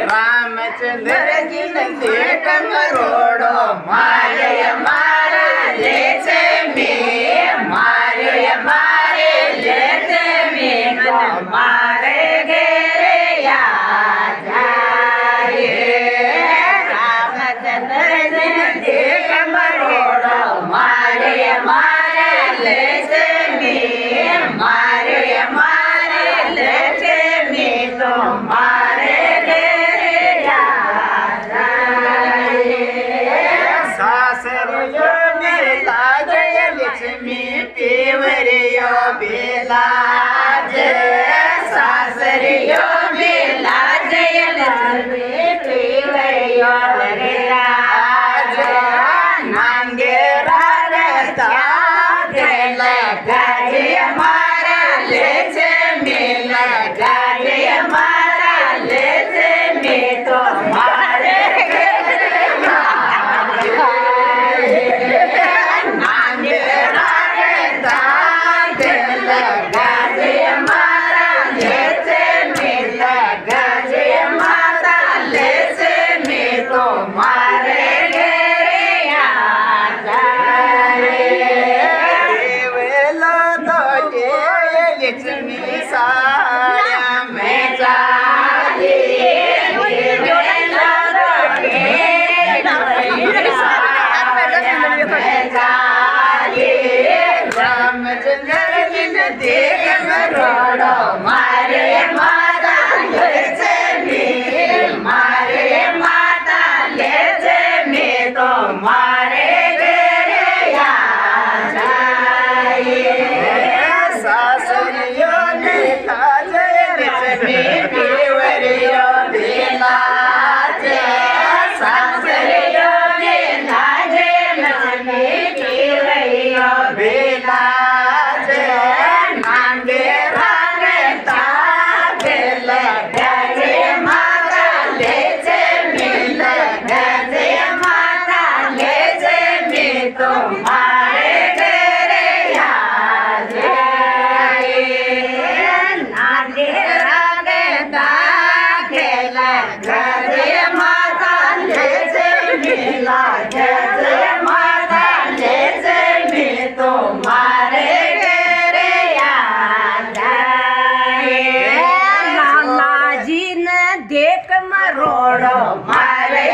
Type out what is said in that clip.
रामचंद्र जी ने देख मरोड़ो मारे मारे लेते में मारे मारे लेते में मारे घेरे याद आए रामचंद्र जी ने देख मरोड़ो मारे मारे लेते में मारे मारे लेते में तो मारे लक्ष्मी पेवरियो बेलाज सासरियो बेलाज लक्ष्मी पेवरियो बेलाज नांगेरा रता गेला गाजी हमारा लेचे मेला गाजी हमारा लेचे में तो हमारे लक्ष्मी साया में जाली रामचंद्र जी ने देख मरोड़ो मारे माता लेते में मारे माता लेते में तो मारे तेरे याद आए सासरियो ने ताजे लक्ष्मी पेवरियो बेलाज सासरियो ने ताजे लक्ष्मी पेवरियो बेलाज नांगे रागे तागेल गजे माता लेचे मिल गजे माता लेचे में तुम्हारे तेरे याद गजे माता लेचे मिला गजे माता लेचे में तुम्हारे तेरे याद आए लाला जी ने देख मरोड़ो मारे